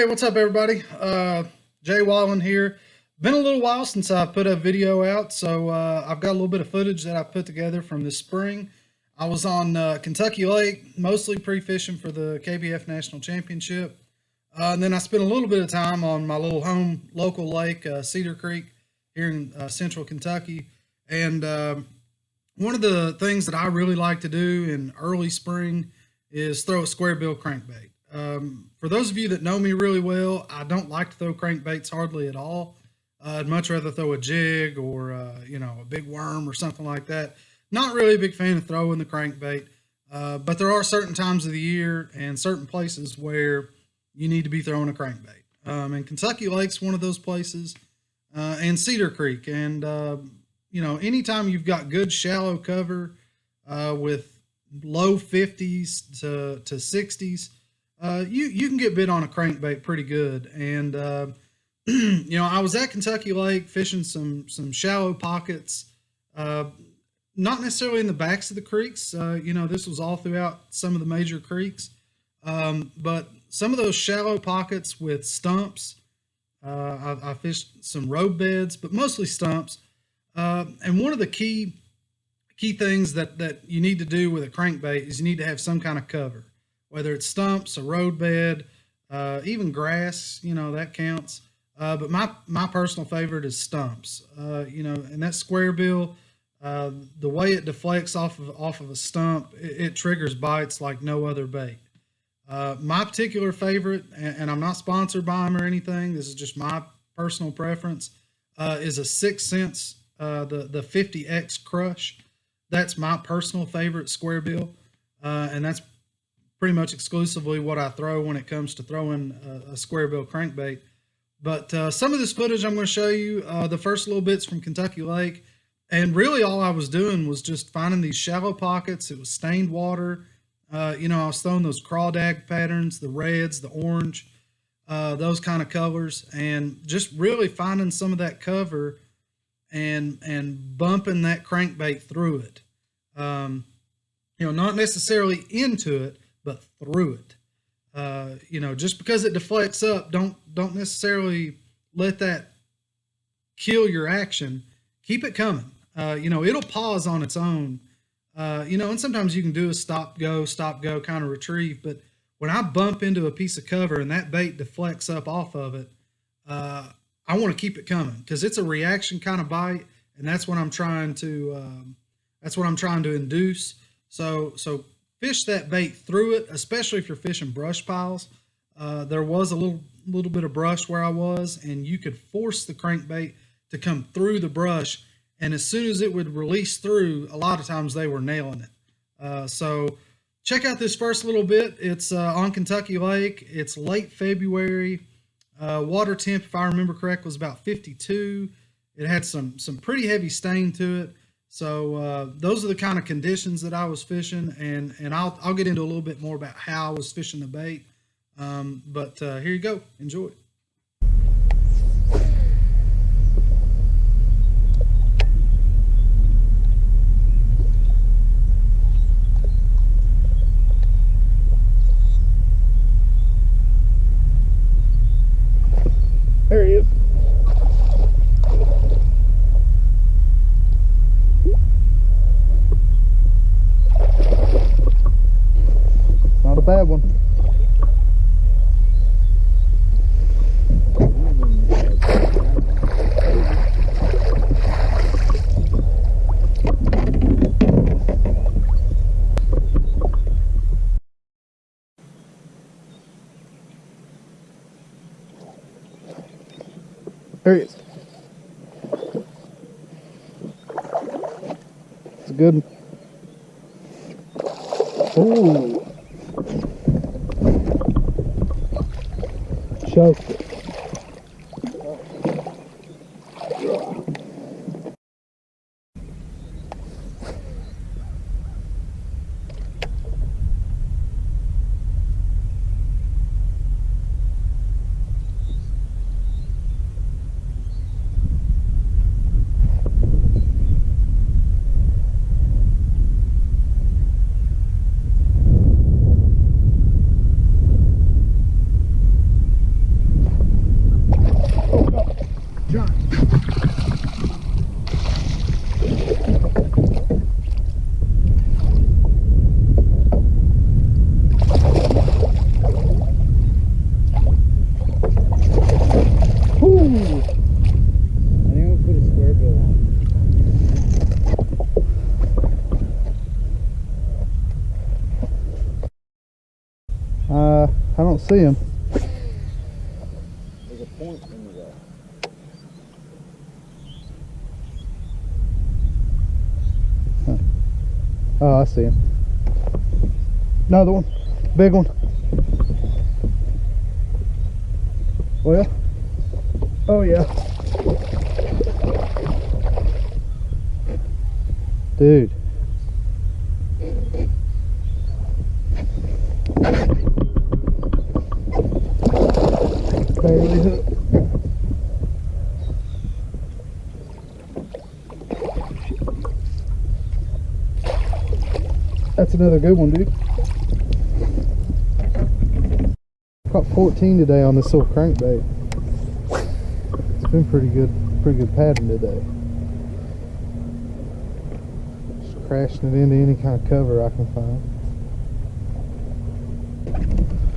Hey, what's up, everybody? Jay Wallen here. Been a little while since I put a video out, so I've got a little bit of footage that I put together from this spring. I was on Kentucky Lake, mostly pre-fishing for the KBF National Championship. And then I spent a little bit of time on my little home local lake, Cedar Creek, here in central Kentucky. And one of the things that I really like to do in early spring is throw a Squarebill crankbait. For those of you that know me really well, I don't like to throw crankbaits hardly at all. I'd much rather throw a jig or, a big worm or something like that. Not really a big fan of throwing the crankbait, but there are certain times of the year and certain places where you need to be throwing a crankbait. And Kentucky Lake's one of those places, and Cedar Creek. And, anytime you've got good shallow cover with low 50s to 60s, you can get bit on a crankbait pretty good. And I was at Kentucky Lake fishing some shallow pockets, not necessarily in the backs of the creeks. This was all throughout some of the major creeks, but some of those shallow pockets with stumps. I fished some road beds, but mostly stumps. And one of the key things that you need to do with a crankbait is you need to have some kind of cover. Whether it's stumps, a road bed, even grass, that counts. But my personal favorite is stumps. And that Squarebill, the way it deflects off of a stump, it triggers bites like no other bait. My particular favorite, and I'm not sponsored by them or anything, this is just my personal preference, is a 6 cents, the 50X Crush. That's my personal favorite Squarebill, and that's pretty much exclusively what I throw when it comes to throwing a Squarebill crankbait. But some of this footage I'm going to show you, the first little bits from Kentucky Lake, and really all I was doing was just finding these shallow pockets. It was stained water. I was throwing those crawdad patterns, the reds, the orange, those kind of colors, and just really finding some of that cover and bumping that crankbait through it. Not necessarily into it, but through it. Just because it deflects up, don't necessarily let that kill your action. Keep it coming. It'll pause on its own. And sometimes you can do a stop, go kind of retrieve. But when I bump into a piece of cover and that bait deflects up off of it, I want to keep it coming because it's a reaction kind of bite, and that's what I'm trying to induce. So fish that bait through it, especially if you're fishing brush piles. There was a little bit of brush where I was, and you could force the crankbait to come through the brush, and as soon as it would release through, a lot of times they were nailing it. So check out this first little bit. It's on Kentucky Lake. It's late February. Water temp, if I remember correct, was about 52. It had some pretty heavy stain to it. So those are the kind of conditions that I was fishing, and I'll get into a little bit more about how I was fishing the bait. But here you go. Enjoy it. There he is. Not a bad one. There he is. It's a good one. Ooh. Choked it. I don't see him. There's a point in there. Huh. Oh, I see him. Another one. Big one. Well. Oh yeah. Dude. Barely hooked. That's another good one, dude. Caught 14 today on this little crankbait. It's been pretty good pattern today. Just crashing it into any kind of cover I can find.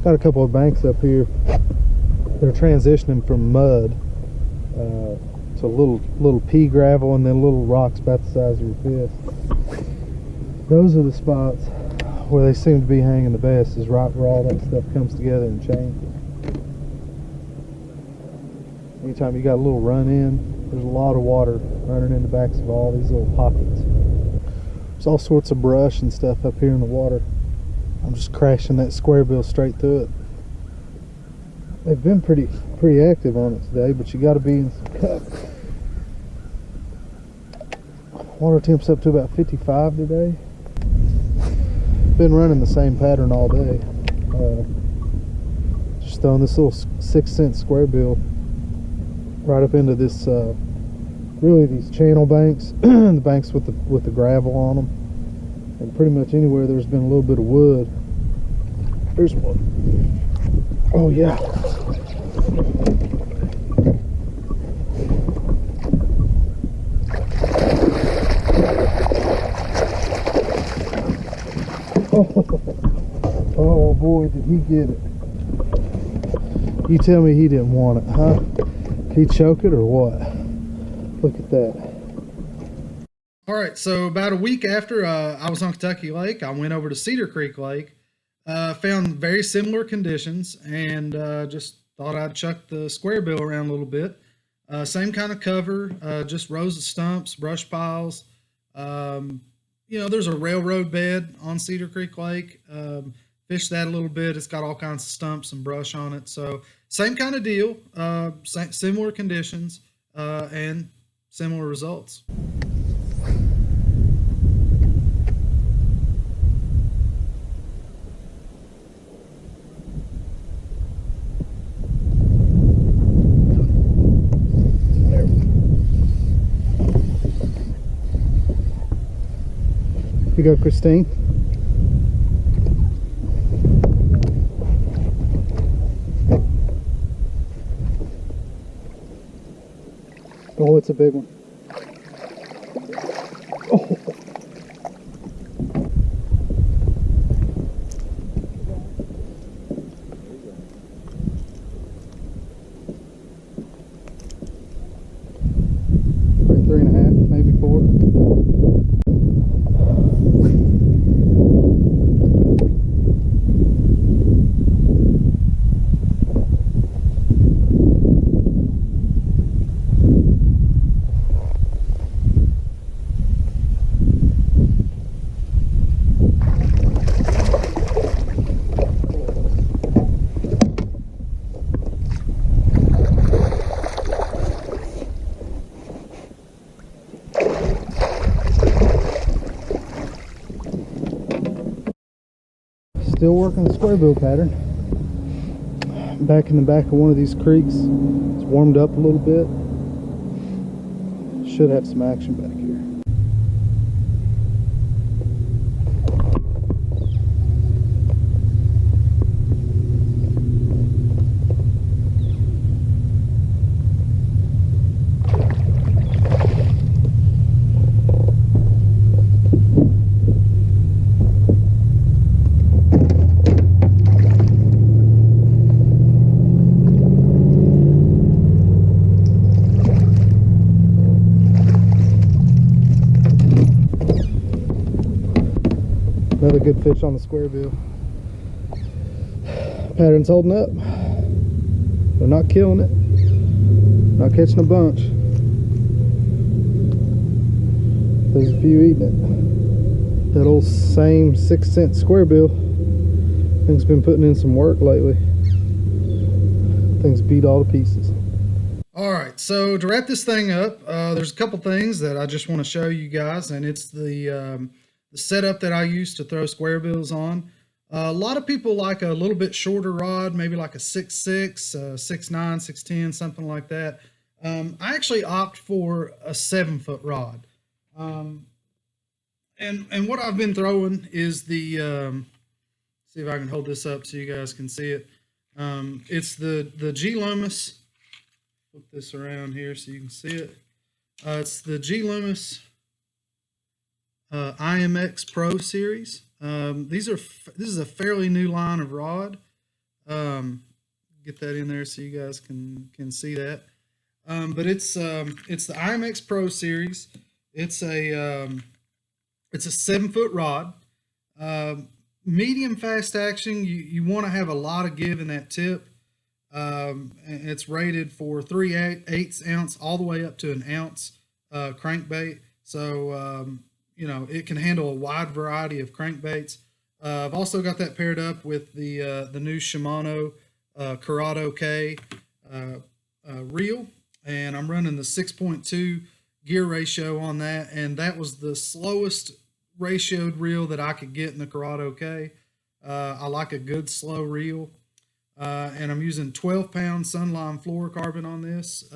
Got a couple of banks up here. They're transitioning from mud to little pea gravel and then little rocks about the size of your fist. Those are the spots where they seem to be hanging the best, is right where all that stuff comes together and changes. Anytime you got a little run in, there's a lot of water running in the backs of all these little pockets. There's all sorts of brush and stuff up here in the water. I'm just crashing that Squarebill straight through it. They've been pretty active on it today, but you got to be in some cover. Water temp's up to about 55 today. Been running the same pattern all day. Just throwing this little 6-cent Squarebill right up into this, really these channel banks, the banks with the gravel on them, and pretty much anywhere there's been a little bit of wood. There's one. Oh yeah. Oh boy, did he get it. You tell me he didn't want it, huh? Did he choke it or what? Look at that. All right, so about a week after I was on Kentucky Lake, I went over to Cedar Creek Lake, found very similar conditions, and just thought I'd chuck the Squarebill around a little bit. Same kind of cover, just rows of stumps, brush piles. You know, there's a railroad bed on Cedar Creek Lake. Fished that a little bit. It's got all kinds of stumps and brush on it. So same kind of deal, similar conditions, and similar results. Here you go, Christine. Oh, it's a big one. Oh. Probably 3.5, maybe 4. Still working the Squarebill pattern. Back in the back of one of these creeks. It's warmed up a little bit. Should have some action back here. Another good fish on the Squarebill. Pattern's holding up. They're not killing it. Not catching a bunch. There's a few eating it. That old same 6-cent Squarebill. Thing's been putting in some work lately. Thing's beat all to pieces. All right, so to wrap this thing up, there's a couple things that I just want to show you guys, and it's the setup that I use to throw Squarebills on. A lot of people like a little bit shorter rod, maybe like a 6.6, 6.9, 6.10, something like that. I actually opt for a 7-foot rod. And what I've been throwing is the, see if I can hold this up so you guys can see it. It's the G-Loomis, flip this around here so you can see it. It's the G-Loomis IMX Pro series. This is a fairly new line of rod. Get that in there so you guys can see that. But it's the IMX Pro series. It's a 7-foot rod. Medium fast action. You want to have a lot of give in that tip. It's rated for 3/8 ounce all the way up to an ounce crankbait. So you know, it can handle a wide variety of crankbaits. I've also got that paired up with the new Shimano Curado K reel, and I'm running the 6.2 gear ratio on that, and that was the slowest ratioed reel that I could get in the Curado K. I like a good slow reel, and I'm using 12-pound Sunline fluorocarbon on this.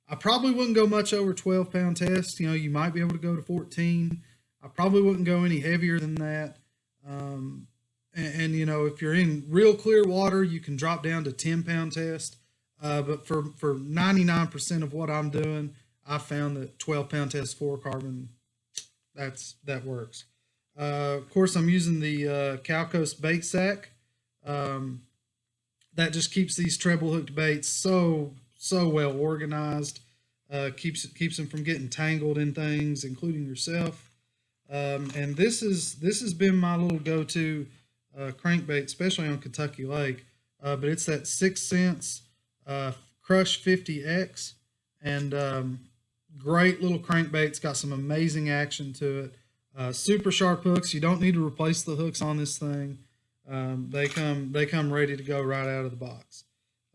I probably wouldn't go much over 12-pound test. You know, you might be able to go to 14. I probably wouldn't go any heavier than that. And you know, if you're in real clear water, you can drop down to 10-pound test. But for 99% of what I'm doing, I found that 12-pound test fluorocarbon, that works. Of course, I'm using the Calcoast bait sack. That just keeps these treble hooked baits so well organized. Keeps them from getting tangled in things, including yourself. And this has been my little go-to crankbait, especially on Kentucky Lake. But it's that 6 cents Crush 50X, and great little crankbait. It's got some amazing action to it. Super sharp hooks. You don't need to replace the hooks on this thing. They come ready to go right out of the box.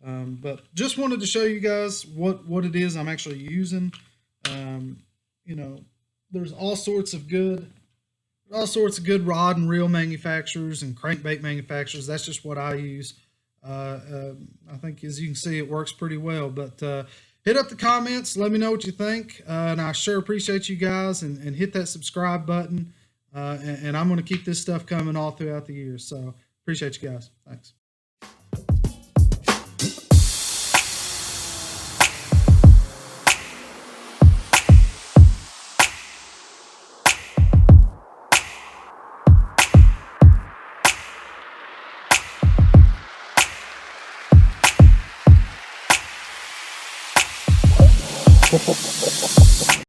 But just wanted to show you guys what it is I'm actually using. You know, there's all sorts of good rod and reel manufacturers and crankbait manufacturers. That's just what I use. I think, as you can see, it works pretty well. But hit up the comments, let me know what you think, and I sure appreciate you guys. And hit that subscribe button. And I'm going to keep this stuff coming all throughout the year. So appreciate you guys. Thanks.